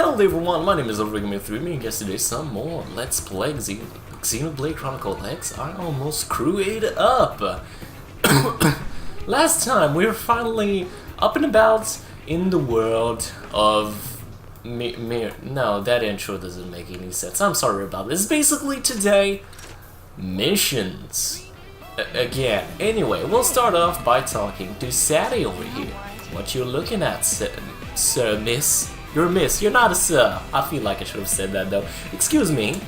Hello everyone, my name is Origami3, and guess today some more Let's Play Xenoblade Chronicles X. I almost screwed up! Last time we were finally up and about in the world of no, that intro doesn't make any sense. I'm sorry about this. Basically today, missions. Again. Anyway, we'll start off by talking to Sadie over here. What you looking at, sir, miss? You're a miss, you're not a sir. I feel like I should have said that though. Excuse me.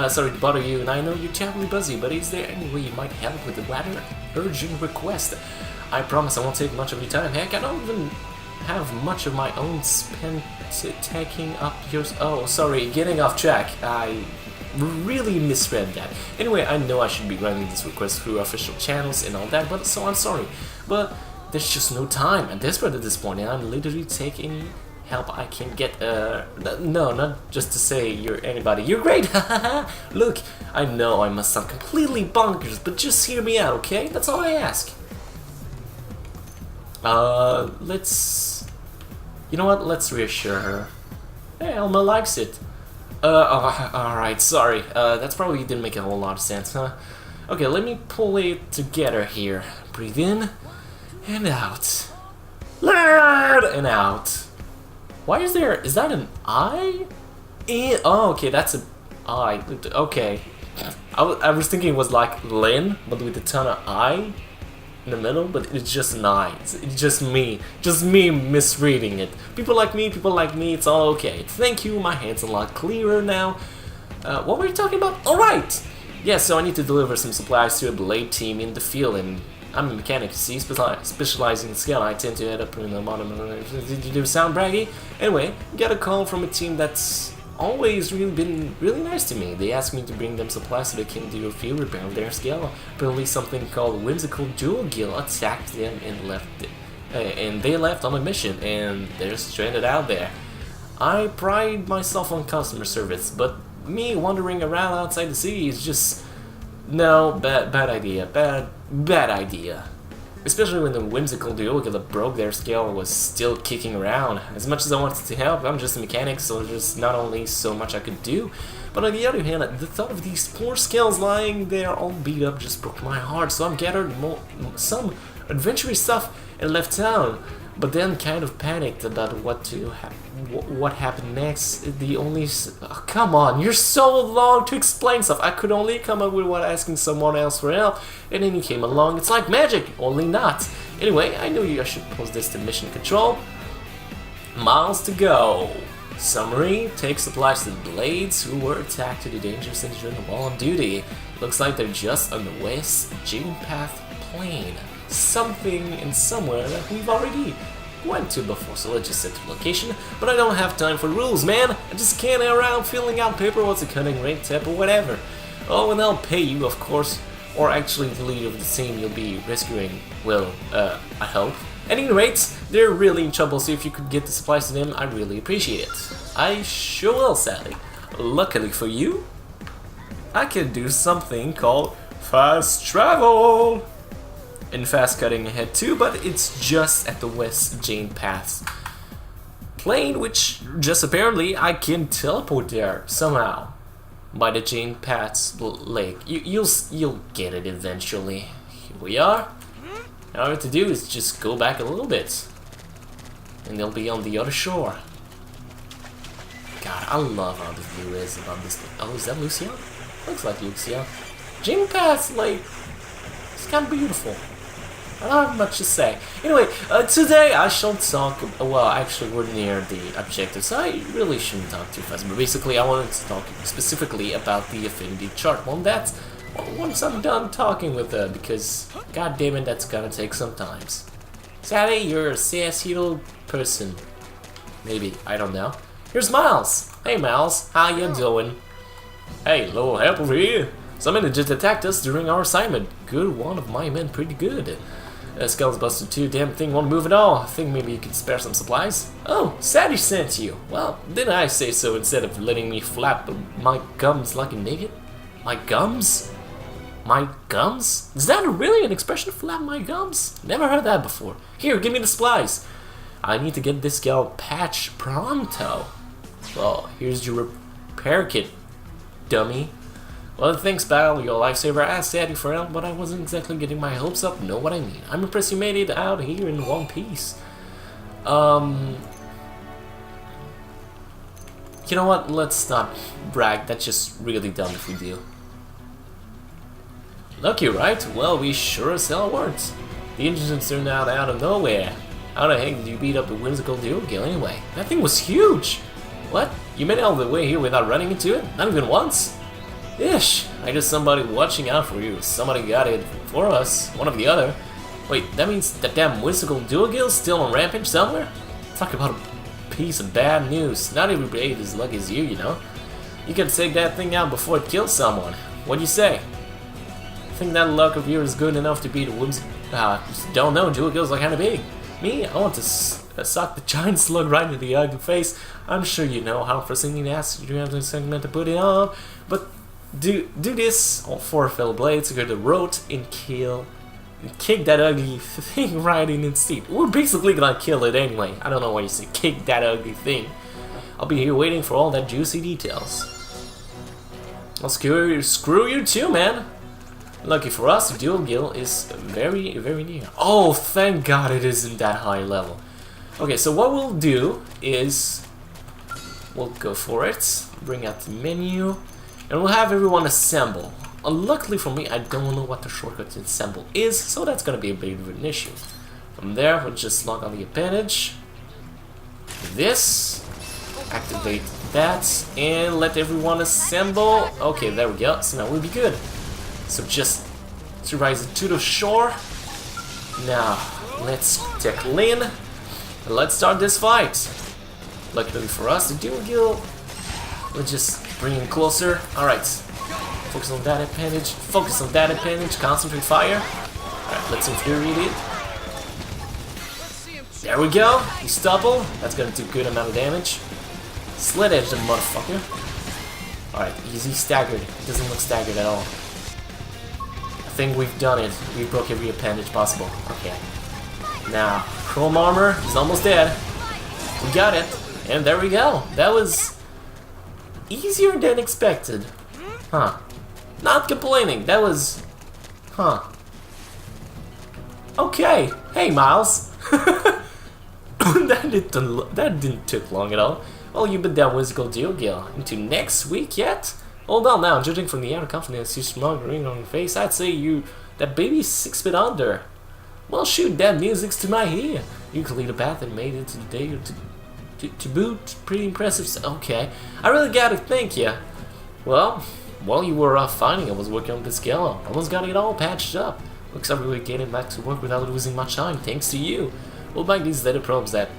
Sorry to bother you, and I know you're terribly busy, but is there any way you might help with a rather urgent request? I promise I won't take much of your time. Heck, I don't even have much of my own spent taking up yours. Oh, sorry, getting off track. I really misread that. Anyway, I know I should be running this request through official channels and all that, but so I'm sorry. But there's just no time. I'm desperate at this point, and I'm literally taking help I can get. No, not just to say you're anybody. You're great. Look, I know I must sound completely bonkers, but just hear me out, okay? That's all I ask. You know what? Let's reassure her. Hey, Elma likes it. Alright, sorry. That's probably didn't make a whole lot of sense, huh? Okay, let me pull it together here. Breathe in and out. Let and out. Why is that an I? Oh, okay, that's an I. Okay. I was thinking it was like Lin, but with a ton of I in the middle, but it's just an I. It's just me misreading it. People like me, it's all okay. Thank you, my hand's a lot clearer now. What were you talking about? Alright! Yeah, so I need to deliver some supplies to a blade team in the field, and I'm a mechanic, see, specializing in skill. I tend to head up in the bottom. Did you sound braggy? Anyway, got a call from a team that's always really been really nice to me. They asked me to bring them supplies so they can do a field repair of their skill. Apparently something called Whimsical Dual Gill attacked them and they left on a mission, and they're stranded out there. I pride myself on customer service, but me wandering around outside the city is just... No, bad idea. Bad idea. Especially when the Whimsical Duo that broke their scale was still kicking around. As much as I wanted to help, I'm just a mechanic, so there's not only so much I could do, but on the other hand, the thought of these poor scales lying there all beat up just broke my heart, so I'm gathered some adventurous stuff and left town. But then kind of panicked about what happened next. Oh, come on, you're so long to explain stuff. I could only come up with what asking someone else for help, and then you came along. It's like magic, only not. Anyway, I knew I should post this to mission control. Miles to go. Summary: take supplies to the Blades who were attacked to the dangerous injured while on duty. Looks like they're just on the West Jane Path Plain. Something and somewhere that we've already went to before, so let's just set the location. But I don't have time for rules, man. I just can't around filling out paperwork, cutting red tape or whatever. Oh, and I'll pay you, of course, or actually the leader of the team you'll be rescuing will, I hope. At any rate, they're really in trouble, so if you could get the supplies to them, I really appreciate it. I sure will, Sally. Luckily for you, I can do something called fast travel. And fast cutting ahead too, but it's just at the West Jane Paths Plain, which just apparently I can teleport there somehow by the Jane Paths Lake. You'll get it eventually. Here we are. Now all I have to do is just go back a little bit, and they'll be on the other shore. God, I love how the view is about this. Oh, is that Lucio? Looks like Lucio. Jane Paths Lake. It's kind of beautiful. I don't have much to say. Anyway, today I shall talk... Well, actually, we're near the objective, so I really shouldn't talk too fast. But basically, I wanted to talk specifically about the affinity chart. Once I'm done talking with her, because, god damn it, that's gonna take some time. Sally, you're a sassy little person. Maybe, I don't know. Here's Miles. Hey, Miles, how you doing? Hey, little help over here. Somebody just attacked us during our assignment. Good one of my men, pretty good. Skull's busted too, damn thing won't move at all. I think maybe you could spare some supplies. Oh, Sadie sent you. Well, didn't I say so instead of letting me flap my gums like a naked? My gums? My gums? Is that really an expression, flap my gums? Never heard that before. Here, give me the supplies. I need to get this gal patch pronto. Well, here's your repair kit, dummy. Well, thanks, pal. Your lifesaver. I asked Daddy for help, but I wasn't exactly getting my hopes up. Know what I mean? I'm impressed you made it out here in one piece. You know what? Let's not brag. That's just really dumb if we do. Lucky, right? Well, we sure as hell weren't. The engine turned out of nowhere. How the heck did you beat up a whimsical duo-kill anyway? That thing was huge! What? You made it all the way here without running into it? Not even once? Ish! I guess somebody watching out for you. Somebody got it for us. One or the other. Wait, that means that damn whimsical duo-kill's still on rampage somewhere? Talk about a piece of bad news. Not everybody is as lucky as you know. You can take that thing out before it kills someone. What do you say? Think that luck of yours is good enough to beat a whimsical... don't know, duo-kills are kinda big. Me, I want to suck the giant slug right in the ugly face. I'm sure you know how frustrating ass you have to segment to put it on, but do this for fellow blades, go to the road and kick that ugly thing right in its teeth. We're basically gonna kill it anyway. I don't know why you say kick that ugly thing. I'll be here waiting for all that juicy details. Well, screw you too, man. Lucky for us, the dual kill is very, very near. Oh, thank God it isn't that high level. Okay, so what we'll do is we'll go for it, bring out the menu, and we'll have everyone assemble. Luckily for me, I don't know what the shortcut to assemble is, so that's gonna be a bit of an issue. From there, we'll just log on the appendage, this, activate that, and let everyone assemble. Okay, there we go. So now we'll be good. So just to rise it to the shore. Now let's tackle in. Let's start this fight. Luckily for us, the dual kill. Let's just bring him closer. Alright. Focus on that appendage. Focus on that appendage. Concentrate fire. Alright, let's infuriate it. There we go. He's double. That's gonna do a good amount of damage. Slit edge the motherfucker. Alright, easy staggered. It doesn't look staggered at all. I think we've done it. We broke every appendage possible. Okay. Now, chrome armor is almost dead. We got it. And there we go. That was easier than expected. Huh. Not complaining. That was... Huh. Okay. Hey, Miles. that didn't take long at all. Well, you've been down whimsical duo-kill. Into next week yet? Hold on now, judging from the outer confidence you smuggling on your face, I'd say that baby's 6 feet under. Well, shoot, that music's to my ear. You cleared a path and made it to the day to boot. Pretty impressive. Okay, I really gotta thank you. Well, while you were off fighting, I was working on this gallows. Almost got it all patched up. Looks like we're getting back to work without losing much time, thanks to you. We'll bag these data probes at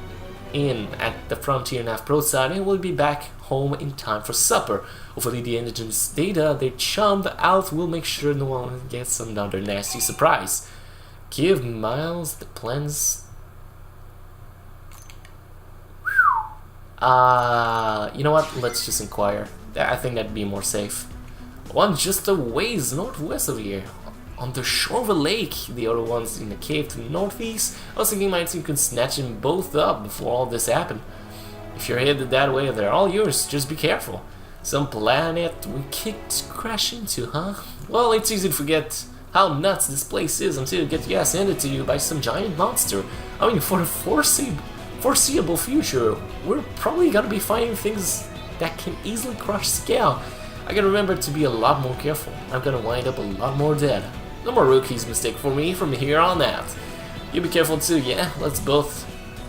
the Frontier Nav Pro side, and we'll be back home in time for supper. Hopefully the indigenous data they chummed out will make sure no one gets another nasty surprise. Give Miles the plans. You know what? Let's just inquire. I think that'd be more safe. One just a ways northwest of here, on the shore of a lake. The other one's in the cave to the northeast. I was thinking my team could snatch them both up before all this happened. If you're headed that way, they're all yours. Just be careful. Some planet we kicked crash into, huh? Well, it's easy to forget how nuts this place is until you get your ass handed to you by some giant monster. I mean, for the foreseeable future, we're probably gonna be fighting things that can easily crush scale. I gotta remember to be a lot more careful. I'm gonna wind up a lot more dead. No more rookie's mistake for me from here on out. You be careful too, yeah? Let's both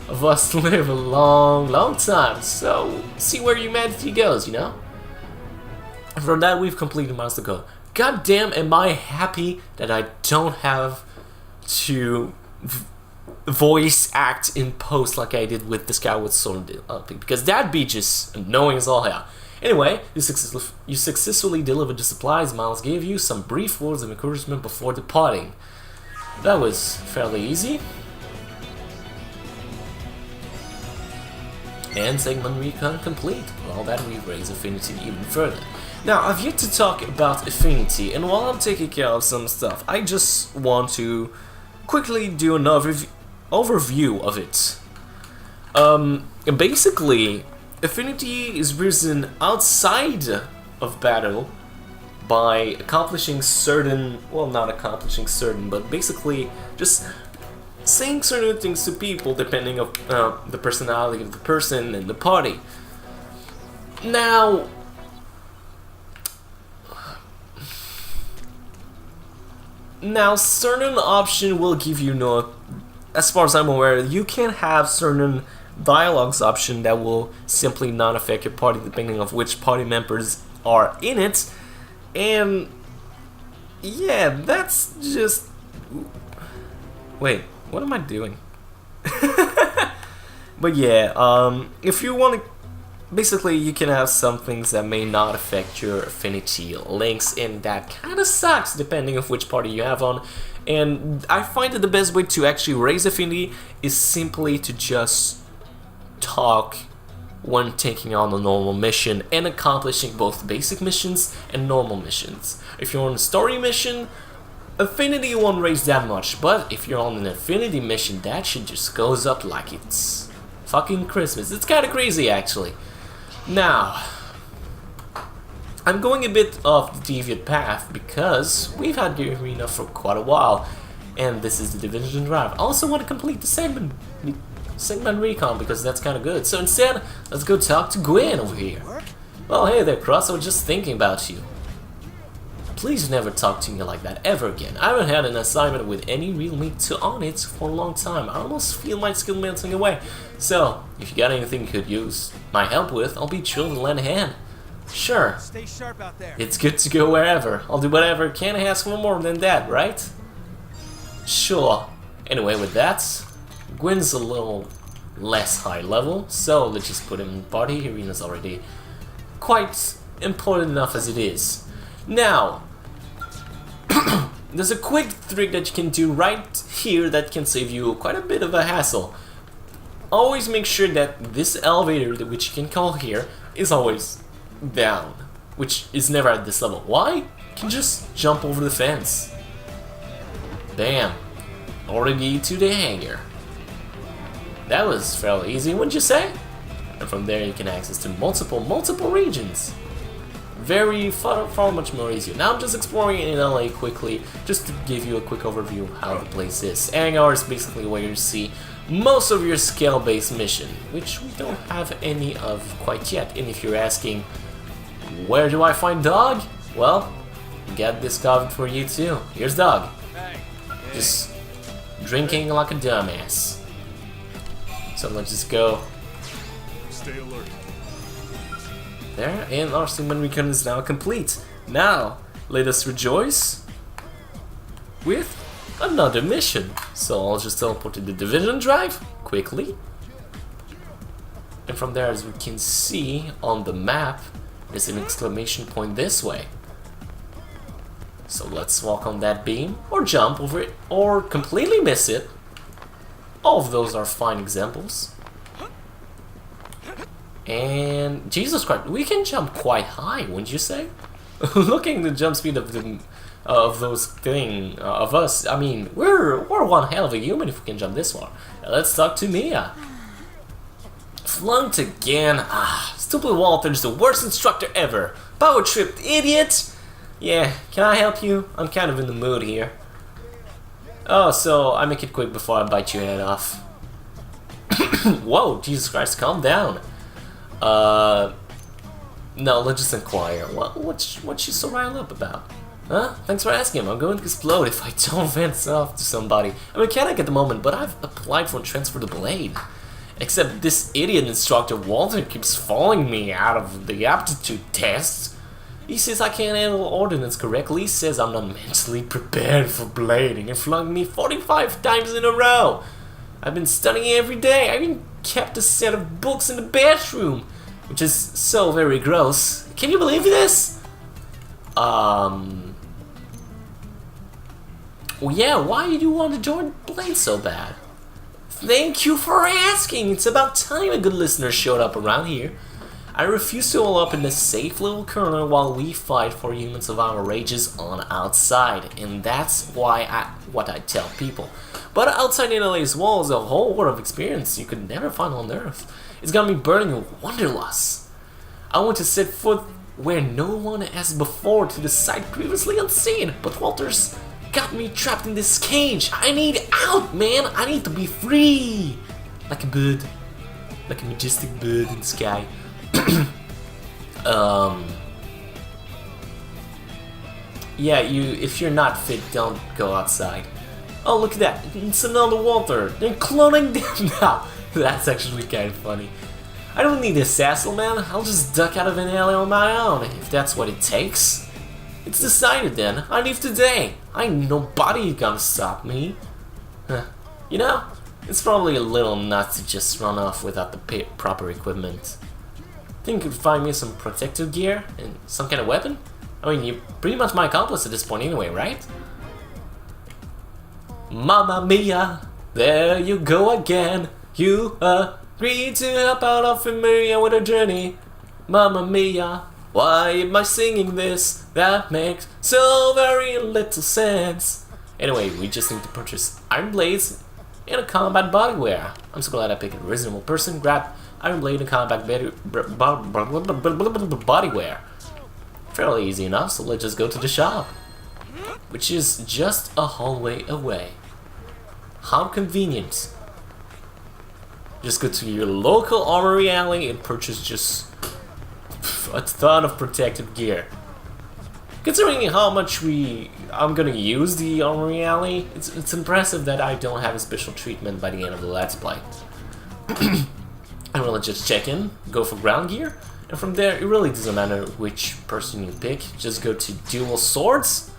of us live a long, long time. So, see where humanity goes, you know? And from that, we've completed miles to go. God damn, am I happy that I don't have to voice act in post like I did with this guy with sword up, because that'd be just annoying as all hell. Anyway, you successfully delivered the supplies. Miles gave you some brief words of encouragement before departing. That was fairly easy. And segment recon complete. With all that, we raise affinity even further. Now, I've yet to talk about affinity, and while I'm taking care of some stuff, I just want to quickly do an overview of it. Basically, affinity is risen outside of battle by accomplishing certain, well, not accomplishing certain, but basically just saying certain things to people depending on the personality of the person and the party. Now, certain option will give you no, as far as I'm aware, you can have certain dialogues option that will simply not affect your party depending on which party members are in it. And yeah, that's just... Wait, what am I doing? But yeah, if you want to... Basically, you can have some things that may not affect your affinity links, and that kind of sucks depending on which party you have on. And I find that the best way to actually raise affinity is simply to just talk when taking on a normal mission and accomplishing both basic missions and normal missions. If you're on a story mission, affinity won't raise that much, but if you're on an affinity mission, that shit just goes up like it's fucking Christmas. It's kind of crazy, actually. Now, I'm going a bit off the deviant path because we've had the arena for quite a while, and this is the Division Drive. I also want to complete the segment recon because that's kind of good. So instead, let's go talk to Gwen over here. Well, hey there, Cross. I was just thinking about you. Please never talk to me like that ever again. I haven't had an assignment with any real meat on it for a long time. I almost feel my skill melting away. So, if you got anything you could use my help with, I'll be chill to lend a hand. Sure. Stay sharp out there. It's good to go wherever. I'll do whatever. Can't ask for more than that, right? Sure. Anyway, with that, Gwen's a little less high level, so let's just put him in party. Arena's already quite important enough as it is. Now, there's a quick trick that you can do right here that can save you quite a bit of a hassle. Always make sure that this elevator, which you can call here, is always down, which is never at this level. Why? You can just jump over the fence. Bam. Already to the hangar. That was fairly easy, wouldn't you say? And from there you can access to multiple regions. Far much more easier. Now I'm just exploring in LA quickly, just to give you a quick overview of how the place is. Hangar is basically where you see most of your scale-based mission, which we don't have any of quite yet. And if you're asking, where do I find Dog? Well, got this covered for you too. Here's Dog. Just drinking like a dumbass. So let's just go. Stay alert. There, and our segment recon is now complete. Now, let us rejoice with another mission. So I'll just teleport to the Division Drive quickly. And from there, as we can see on the map, there's an exclamation point this way. So let's walk on that beam, or jump over it, or completely miss it. All of those are fine examples. And Jesus Christ, we can jump quite high, wouldn't you say? Looking at the jump speed of us, I mean, we're one hell of a human if we can jump this far. Now let's talk to Mia. Flunked again. Ah, stupid Walter's the worst instructor ever. Power tripped idiot. Yeah, can I help you? I'm kind of in the mood here. Oh, so I make it quick before I bite your head off. Whoa, Jesus Christ, calm down. No, let's just inquire. What's she so riled up about? Huh? Thanks for asking. I'm going to explode if I don't fence off to somebody. I'm a mechanic at the moment, but I've applied for a transfer to Blade. Except this idiot instructor Walter keeps following me out of the aptitude test. He says I can't handle ordnance correctly. He says I'm not mentally prepared for blading and flunked me 45 times in a row. I've been studying every day. I even kept a set of books in the bathroom, which is so very gross. Can you believe this? Well, yeah, why do you want to join Blade so bad? Thank you for asking. It's about time a good listener showed up around here. I refuse to hole up in a safe little corner while we fight for humans of our rages on outside, and that's what I tell people. But outside NLA's walls, a whole world of experience you could never find on Earth. It's got me burning in wanderlust. I want to set foot where no one has before to the sight previously unseen, but Walter's got me trapped in this cage. I need out, man. I need to be free. Like a bird. Like a majestic bird in the sky. Yeah, if you're not fit, don't go outside. Oh, look at that. It's another Walter. They're cloning them now. That's actually kind of funny. I don't need this sassel, man. I'll just duck out of an alley on my own, if that's what it takes. It's decided then. I leave today. Ain't nobody gonna stop me. You know, it's probably a little nuts to just run off without the proper equipment. Think you could find me some protective gear and some kind of weapon? I mean, you're pretty much my accomplice at this point anyway, right? Mamma mia, there you go again. You agreed to help out a familiar with a journey. Mamma mia, why am I singing this? That makes so very little sense. Anyway, we just need to purchase iron blades and a combat bodywear. I'm so glad I picked a reasonable person. Grab iron blade and combat bodywear. Fairly easy enough, so let's just go to the shop, which is just a hallway away. How convenient. Just go to your local armory alley and purchase just a ton of protective gear. Considering how much I'm gonna use the armory alley, it's impressive that I don't have a special treatment by the end of the Let's Play. I'm gonna just check in, go for ground gear, and from there it really doesn't matter which person you pick. Just go to dual swords,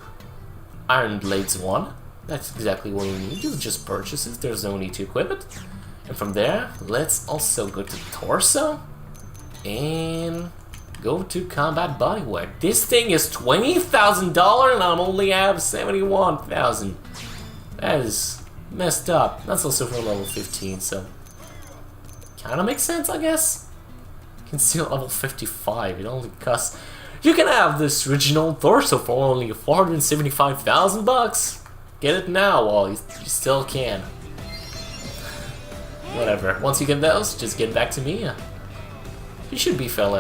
iron blades 1. That's exactly what you need. You just purchase it. There's no need to equip it. And from there, let's also go to torso and go to combat bodywear. This thing is $20,000 and I only have $71,000. That is messed up. That's also for level 15, so kind of makes sense, I guess. You can see level 55. It only costs. You can have this original torso for only $475,000. Get it now while you still can. Whatever. Once you get those, just get back to me. She should be fairly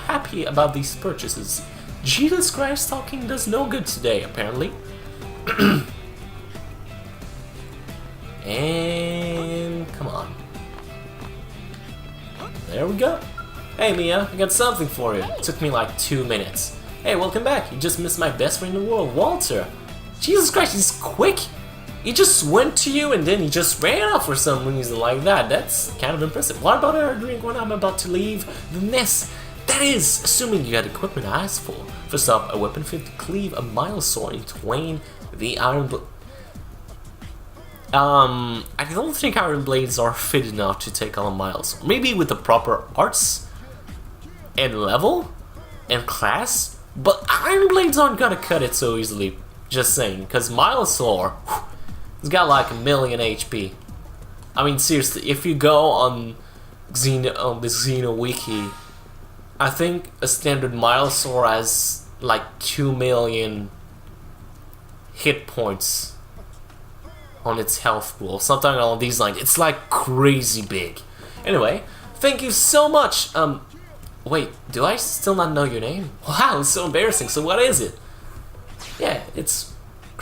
happy about these purchases. Jesus Christ, talking does no good today, apparently. And come on. There we go. Hey Mia, I got something for you. It took me like 2 minutes. Hey, welcome back. You just missed my best friend in the world, Walter. Jesus Christ, he's quick. He just went to you and then he just ran off for some reason like that. That's kind of impressive. What about our drink when I'm about to leave the nest? That is, assuming you got equipment I asked for. First off, a weapon fit to cleave a mile sword in twain. The iron blade. I don't think iron blades are fit enough to take on a miles. Maybe with the proper arts and level and class, but iron blades aren't gonna cut it so easily. Just saying, because Milosaur, it's got like 1,000,000 HP. I mean, seriously, if you go on the Xeno Wiki, I think a standard Milosaur has like 2,000,000 hit points on its health pool, something along these lines. It's like crazy big. Anyway, thank you so much. Wait, do I still not know your name? Wow, it's so embarrassing. So what is it? Yeah, it's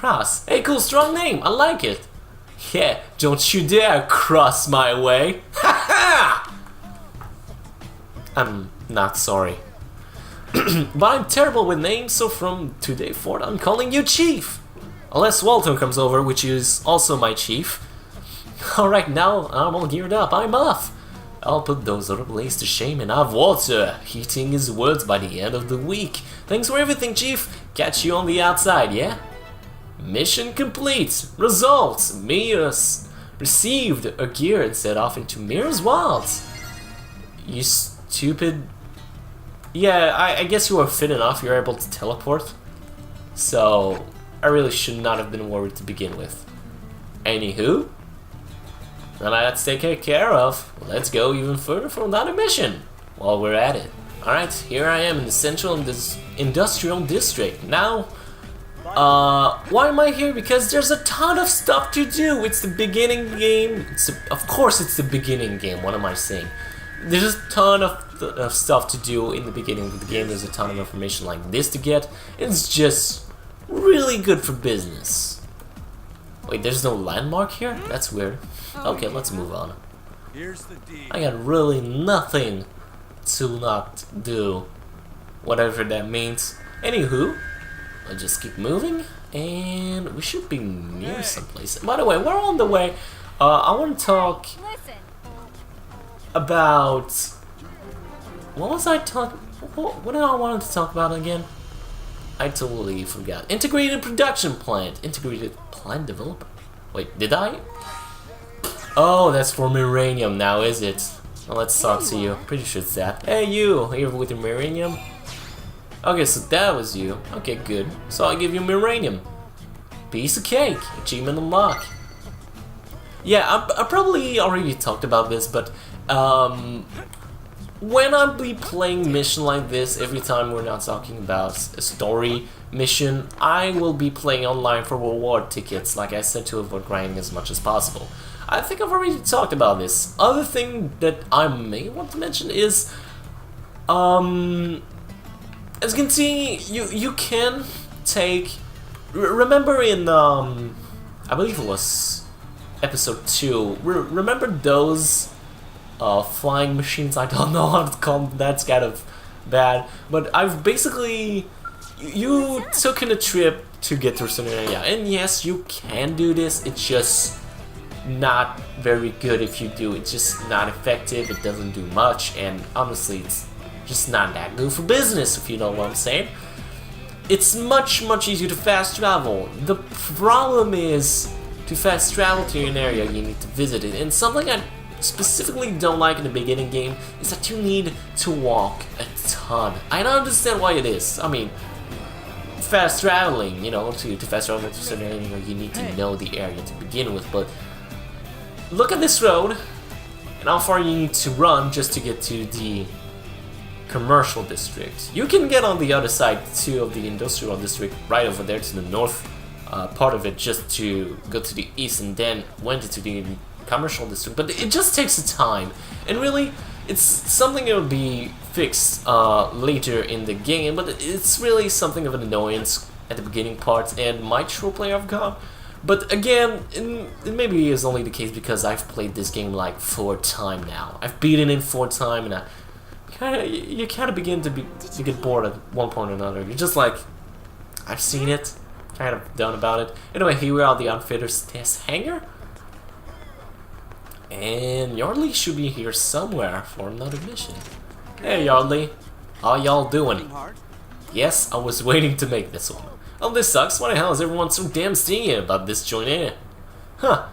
Cross. Hey, cool, strong name. I like it. Yeah, don't you dare cross my way. Ha ha! I'm not sorry. But I'm terrible with names, so from today forward I'm calling you Chief. Unless Walter comes over, which is also my chief. Alright, now I'm all geared up. I'm off. I'll put those other blades to shame and have Walter heating his words by the end of the week. Thanks for everything, Chief. Catch you on the outside, yeah? Mission complete. Results. Mia's received a gear and set off into Mira's wilds. You stupid... Yeah, I guess you are fit enough. You're able to teleport. So, I really should not have been worried to begin with. Anywho, now that's taken care of. Let's go even further for another mission while we're at it. Alright, here I am in the central industrial district. Now, Why am I here? Because there's a ton of stuff to do. It's the beginning game. Of course it's the beginning game. What am I saying? There's a ton of stuff to do in the beginning of the game. There's a ton of information like this to get. It's just really good for business. Wait, there's no landmark here? That's weird. Okay, let's move on. Here's the deed. I got really nothing to not do. Whatever that means. Anywho, I'll just keep moving, and we should be near someplace. By the way, we're on the way. I want to talk about... What was I talking... What did I want to talk about again? I totally forgot. Integrated production plant. Integrated plant developer. Wait, did I? Oh, that's for Miranium now, is it? Well, let's talk to you. Pretty sure it's that. Hey, you! Here with the Miranium? Okay, so that was you. Okay, good. So I'll give you Miranium. Piece of cake. Achievement unlocked. Yeah, I probably already talked about this, but when I be playing mission like this, every time we're not talking about a story mission, I will be playing online for reward tickets, like I said, to avoid grinding as much as possible. I think I've already talked about this. Other thing that I may want to mention is, as you can see, you can take... Remember in, I believe it was episode 2, remember those flying machines? I don't know how to call them, that's kind of bad. But I've basically... You took in a trip to get to a certain area, and yes, you can do this, it's just not very good if you do. It's just not effective, it doesn't do much, and honestly, it's just not that good for business, if you know what I'm saying. It's much easier to fast travel. The problem is, to fast travel to an area, you need to visit it, and something I specifically don't like in the beginning game is that you need to walk a ton. I don't understand why it is. I mean, fast traveling, you know, to fast travel to a certain area, you need to know the area to begin with, but look at this road, and how far you need to run just to get to the commercial district. You can get on the other side too of the industrial district, right over there to the north part of it, just to go to the east and then went into the commercial district, but it just takes a time, and really it's something that will be fixed later in the game, but it's really something of an annoyance at the beginning part, and my true player of God. But again, it maybe is only the case because I've played this game like 4 times now. I've beaten it 4 times, and you kind of begin to get bored at one point or another. You're just like, I've seen it, kind of done about it. Anyway, here we are at the Outfitters Test Hangar. And Yardley should be here somewhere for another mission. Hey Yardley, how y'all doing? Yes, I was waiting to make this one. Oh, this sucks. Why the hell is everyone so damn stingy about this joint in? Huh.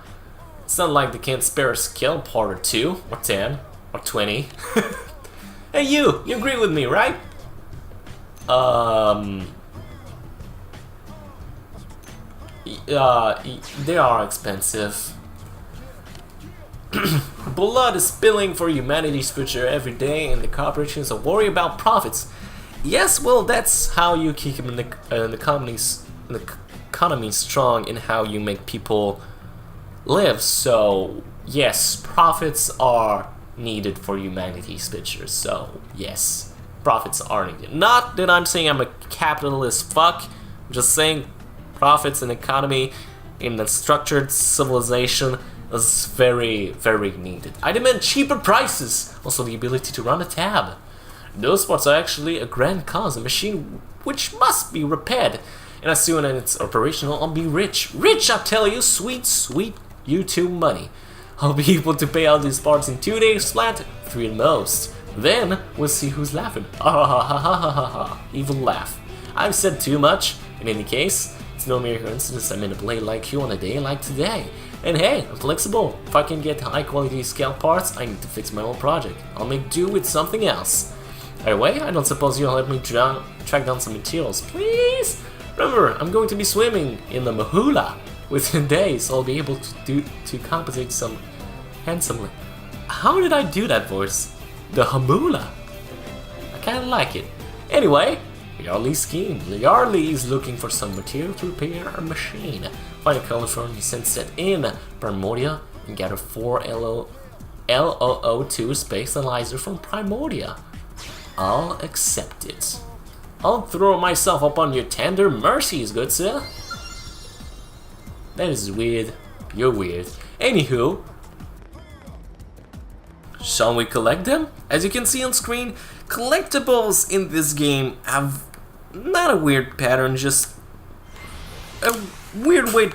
It's not like they can't spare a skill part or 2, or 10, or 20. Hey you agree with me, right? They are expensive. Blood is spilling for humanity's future every day, and the corporations are worried about profits. Yes, well, that's how you keep the economy strong, and how you make people live. So, yes, profits are needed for humanity's future. So, yes, profits are needed. Not that I'm saying I'm a capitalist fuck. I'm just saying profits and economy in a structured civilization is very needed. I demand cheaper prices, also the ability to run a tab. Those parts are actually a grand cause, a machine which must be repaired, and as soon as it's operational, I'll be rich. Rich, I tell you, sweet YouTube money. I'll be able to pay out these parts in 2 days flat, 3 at most. Then, we'll see who's laughing. Ha. Evil laugh. I've said too much. In any case, it's no mere coincidence I'm in a play like you on a day like today. And hey, I'm flexible. If I can get high quality scale parts, I need to fix my own project. I'll make do with something else. Anyway, I don't suppose you'll help me track down some materials, please? Remember, I'm going to be swimming in the Mahula within days, so I'll be able to compensate some handsomely. How did I do that voice? The Hamula. I kinda like it. Anyway, Yarley is looking for some material to repair a machine. Find a color from he sends that in Primordia and gather 4 LOO2 space analyzer from Primordia. I'll accept it. I'll throw myself upon your tender mercies, good sir. That is weird. You're weird. Anywho, shall we collect them? As you can see on screen, collectibles in this game have not a weird pattern, just a weird way.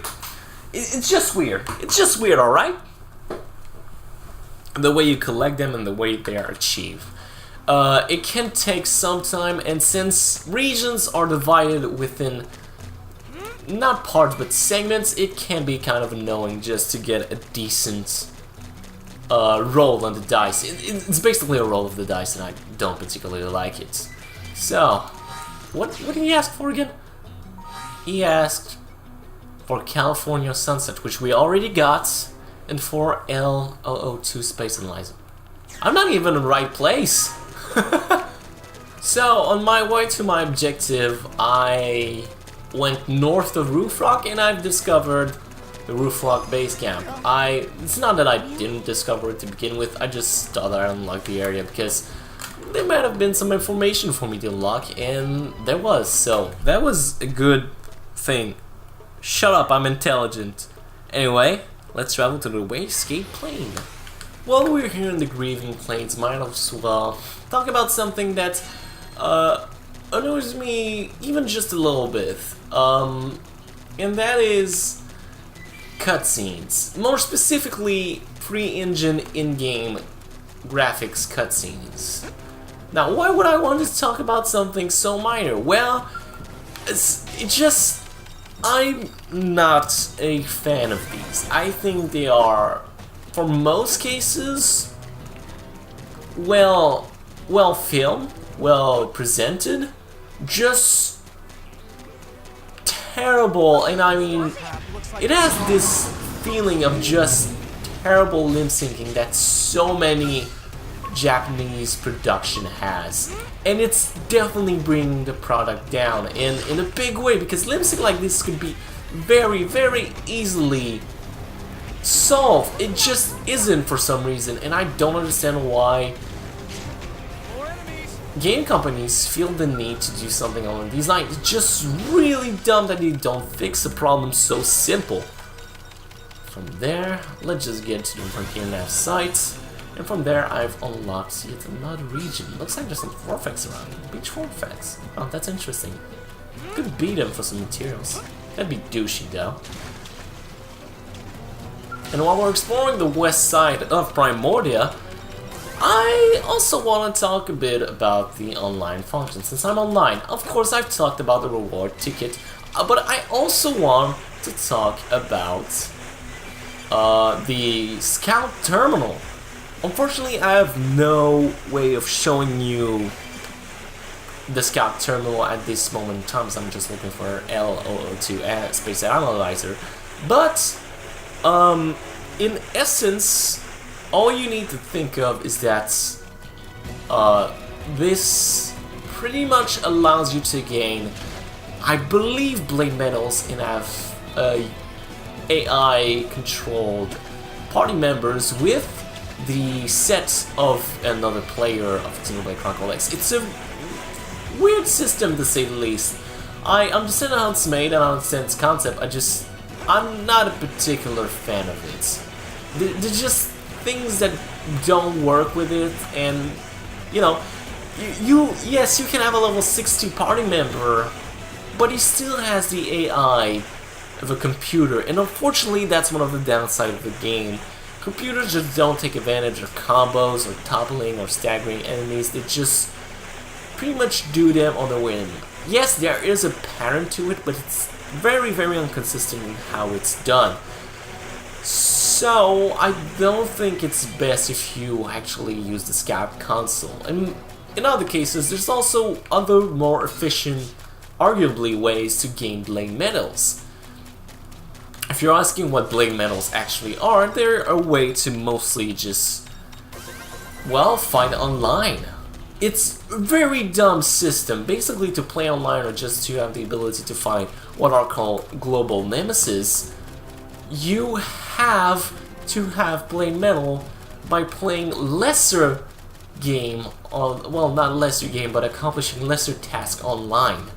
It's just weird. It's just weird, alright? The way you collect them and the way they are achieved. It can take some time, and since regions are divided within not parts but segments, it can be kind of annoying just to get a decent roll on the dice. It's basically a roll of the dice, and I don't particularly like it. So, what did he ask for again? He asked for California Sunset, which we already got, and for LOO2 Space Analyzer. I'm not even in the right place. So, on my way to my objective, I went north of Roofrock, and I've discovered the Roofrock base camp. It's not that I didn't discover it to begin with, I just thought I unlocked the area because there might have been some information for me to unlock, and there was, so that was a good thing. Shut up, I'm intelligent. Anyway, let's travel to the Wastegate Plain. While we're here in the Grieving Plains, might as well talk about something that annoys me even just a little bit, and that is cutscenes. More specifically, pre-engine in-game graphics cutscenes. Now, why would I want to talk about something so minor? Well, I'm not a fan of these. I think they are, for most cases, well filmed, well presented, just terrible, and I mean, it has this feeling of just terrible lip syncing that so many Japanese production has, and it's definitely bringing the product down in a big way, because lip sync like this could be very, very easily solved. It just isn't for some reason, and I don't understand why game companies feel the need to do something along these lines. It's just really dumb that they don't fix a problem so simple. From there, let's just get to the Frontier Nav site, and from there I've unlocked yet another region. Looks like there's some Forfex around here. Beach Forfex. Oh, that's interesting. Could beat them for some materials. That'd be douchey though. And while we're exploring the west side of Primordia, I also want to talk a bit about the online function. Since I'm online, of course I've talked about the reward ticket, but I also want to talk about the scout terminal. Unfortunately, I have no way of showing you the scout terminal at this moment in time, so I'm just looking for LOO2 Space Analyzer. But in essence, all you need to think of is that this pretty much allows you to gain, I believe, blade medals and have AI-controlled party members with the set of another player of Xenoblade Chronicles X. It's a weird system, to say the least. I understand how it's made and I understand its concept, I'm not a particular fan of it. There's just things that don't work with it, and you know, yes, you can have a level 60 party member, but he still has the AI of a computer, and unfortunately that's one of the downsides of the game. Computers just don't take advantage of combos or toppling or staggering enemies. They just pretty much do them on the whim. Yes, there is a pattern to it, but it's very, very inconsistent in how it's done. So I don't think it's best if you actually use the scout console. And in other cases, there's also other more efficient, arguably, ways to gain blade medals. If you're asking what blade medals actually are, they're a way to mostly just, well, find online. It's a very dumb system, basically to play online or just to have the ability to find what are called global nemesis. You have to have plain metal by playing lesser game on, well, not lesser game, but accomplishing lesser tasks online.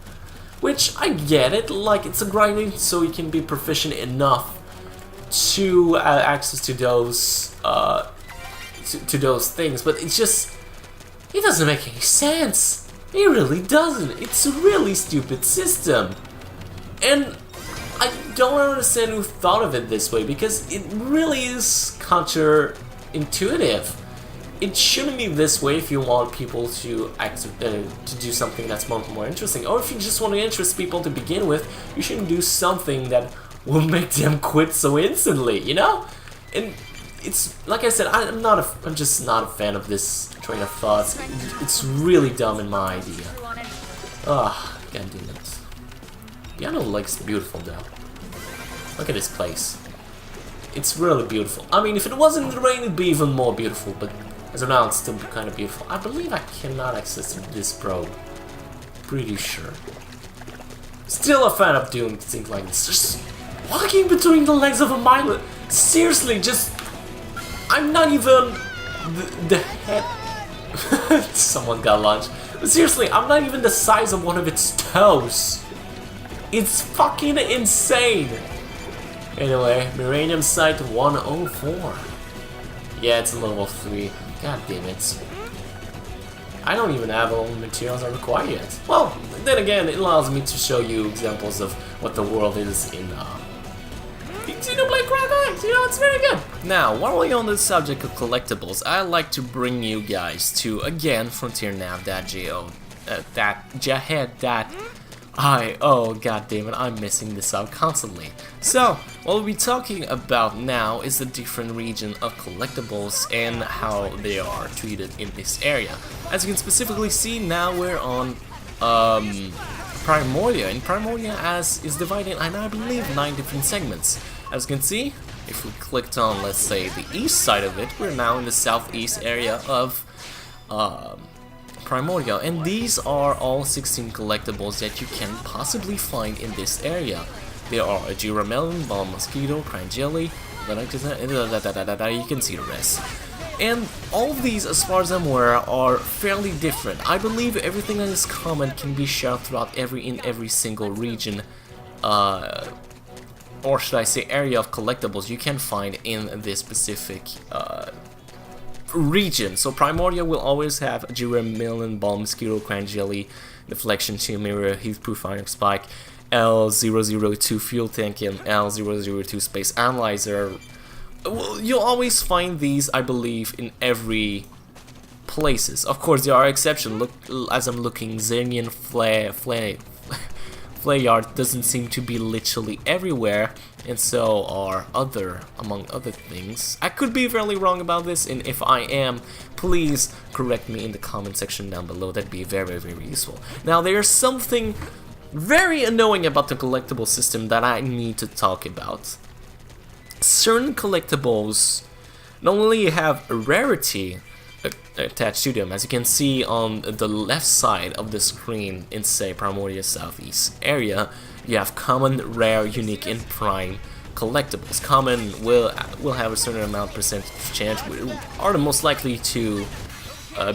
Which, I get it, like, it's a grinding so you can be proficient enough to access to those things, but it's just, it doesn't make any sense. It really doesn't. It's a really stupid system. And I don't understand who thought of it this way, because it really is counterintuitive. It shouldn't be this way if you want people to do something that's more interesting. Or if you just want to interest people to begin with, you shouldn't do something that will make them quit so instantly, you know? And it's, like I said, I'm just not a fan of this train of thoughts. It's really dumb in my idea. Ah, god damn it. Piano Lake's beautiful though. Look at this place. It's really beautiful. I mean, if it wasn't in the rain, it'd be even more beautiful, but as of now, it's still kind of beautiful. I believe I cannot access this probe. Pretty sure. Still a fan of doing things like this. Just walking between the legs of a mile. Seriously, just... I'm not even the head... Someone got lunch. But seriously, I'm not even the size of one of its toes. It's fucking insane. Anyway, Uranium Site 104. Yeah, it's level 3. God damn it. I don't even have all the materials I require yet. Well, then again, it allows me to show you examples of what the world is in Xenoblade Chronicles X. You know, it's very good. Now, while we're on the subject of collectibles, I'd like to bring you guys to, again, FrontierNav.jo. Oh god damn it, I'm messing this up constantly. So, what we'll be talking about now is the different region of collectibles and how they are treated in this area. As you can specifically see, now we're on Primoria, and Primoria is divided in, I believe, 9 different segments. As you can see, if we clicked on, let's say, the east side of it, we're now in the southeast area of Primoria, and these are all 16 collectibles that you can possibly find in this area. There are a Giramelon, Ball Mosquito, Cran Jelly, you can see the rest. And all of these, as far as I'm aware, are fairly different. I believe everything that is common can be shared throughout every single region, or should I say area of collectibles you can find in this specific region. So Primoria will always have Giramelon, Ball Mosquito, Cran Jelly, Deflection, Shield Mirror, Heatproof Iron Spike, L002 Fuel Tank, and L002 Space Analyzer. Well, you'll always find these, I believe, in every places. Of course, there are exceptions. Look, as I'm looking, Xenian Flayard doesn't seem to be literally everywhere, and so are among other things. I could be fairly wrong about this, and if I am, please correct me in the comment section down below. That'd be very, very useful. Now, there's something very annoying about the collectible system that I need to talk about. Certain collectibles not only have a rarity attached to them, as you can see on the left side of the screen in, say, Primoria Southeast area, you have common, rare, unique, and prime collectibles. Common will have a certain amount percentage chance, are the most likely to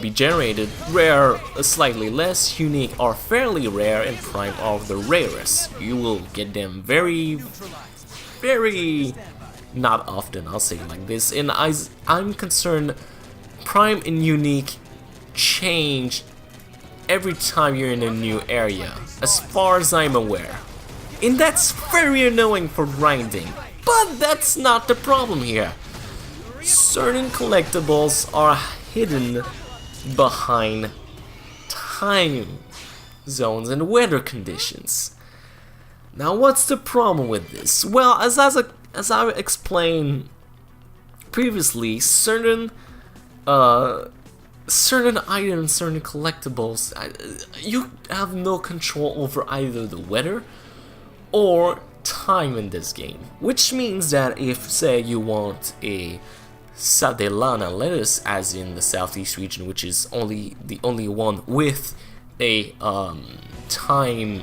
be generated. Rare, slightly less. Unique are fairly rare, and prime are the rarest. You will get them very not often, I'll say it like this. And I'm concerned, prime and unique change every time you're in a new area, as far as I'm aware. And that's very annoying for grinding. But that's not the problem here. Certain collectibles are hidden behind time zones and weather conditions. Now, what's the problem with this? Well, as I explained previously, certain items, certain collectibles, you have no control over either the weather or time in this game. Which means that if, say, you want a Sadelana lettuce, as in the southeast region, which is the only one with a time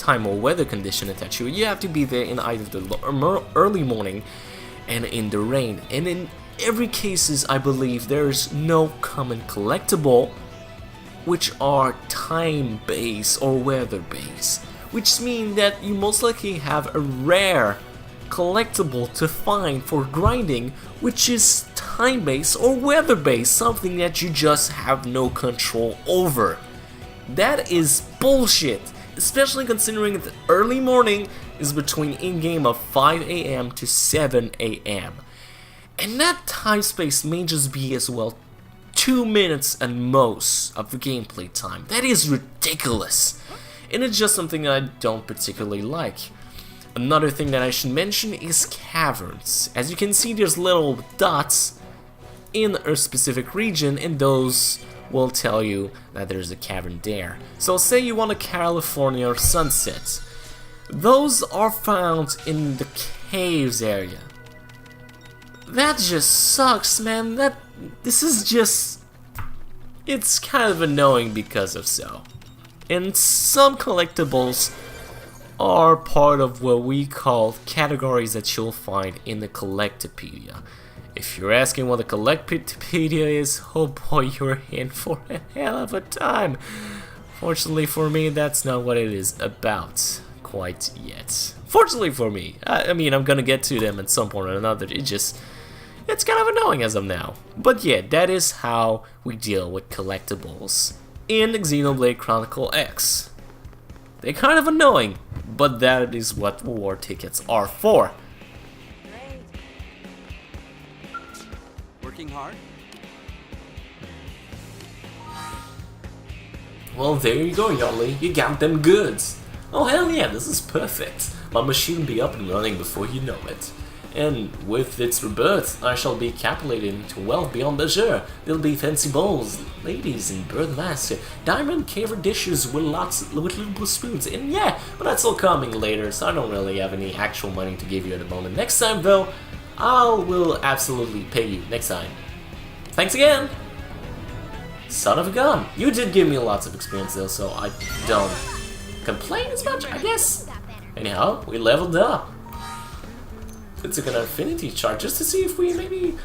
or weather condition attached to it. You have to be there in either the early morning and in the rain. And in every cases, I believe there's no common collectible which are time-based or weather-based, which means that you most likely have a rare collectible to find for grinding, which is time-based or weather-based, something that you just have no control over. That is bullshit, especially considering that the early morning is between in-game of 5 AM to 7 AM. And that time space may just be as well 2 minutes at most of the gameplay time. That is ridiculous, and it's just something that I don't particularly like. Another thing that I should mention is caverns. As you can see, there's little dots in a specific region, and those will tell you that there's a cavern there. So say you want a California sunset. Those are found in the caves area. That just sucks, man. This is just... it's kind of annoying because of so. And some collectibles are part of what we call categories that you'll find in the Collectopedia. If you're asking what a Collectopedia is, oh boy, you're in for a hell of a time. Fortunately for me, that's not what it is about quite yet. Fortunately for me, I mean, I'm gonna get to them at some point or another. It's kind of annoying as of now. But yeah, that is how we deal with collectibles in Xenoblade Chronicles X. They're kind of annoying, but that is what reward tickets are for. Working hard? Well, there you go, Yoli. You got them goods. Oh hell yeah, this is perfect. My machine will be up and running before you know it. And with its rebirth, I shall be capitulated into wealth beyond measure. There'll be fancy bowls, ladies in bird masks, diamond caver dishes with little spoons, and yeah, but that's all coming later, so I don't really have any actual money to give you at the moment. Next time though, I will absolutely pay you next time. Thanks again! Son of a gun! You did give me lots of experience though, so I don't complain as much, I guess. Anyhow, we leveled up. It took an affinity chart just to see if we maybe,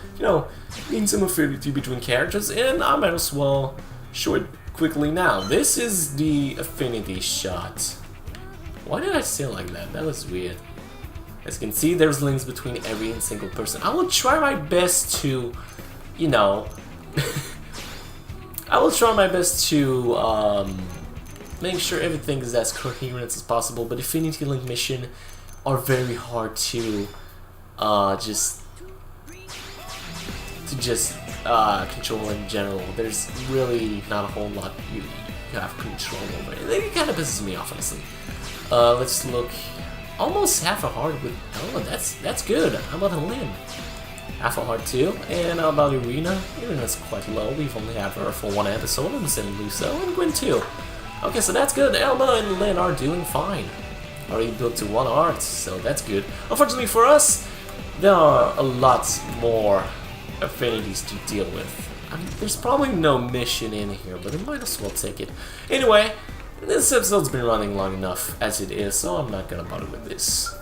gain some affinity between characters, and I might as well show it quickly now. This is the affinity shot. Why did I say it like that? That was weird. As you can see, there's links between every single person. I will try my best to, I will try my best to make sure everything is as coherent as possible, but affinity link mission are very hard to control in general. There's really not a whole lot you have control over. It kind of pisses me off, honestly. Let's look. Almost half a heart with Ella. That's good. How about Lynn? Half a heart too. And how about Irina? Irina's quite low. We've only had her for one episode. And Luso and Gwen too. Okay, so that's good. Elma and Lynn are doing fine. Already built to 1 heart, so that's good. Unfortunately for us, there are a lot more affinities to deal with. I mean, there's probably no mission in here, but I might as well take it. Anyway, this episode's been running long enough as it is, so I'm not gonna bother with this.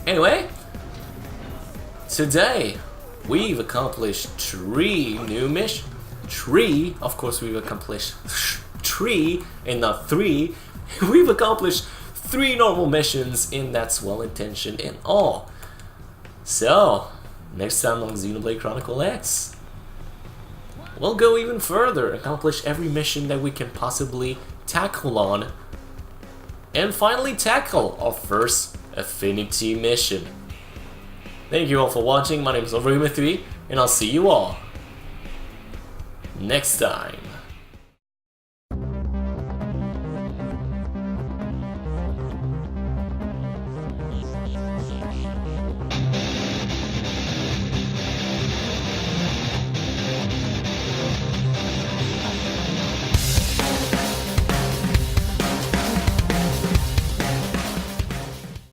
Anyway, today we've accomplished 3 new missions. 3, of course we've accomplished 3 and not 3. We've accomplished 3 normal missions, and that's well intentioned and all. So, next time on Xenoblade Chronicles X, we'll go even further, accomplish every mission that we can possibly tackle on, and finally tackle our first affinity mission. Thank you all for watching. My name is Overgamer3, and I'll see you all next time.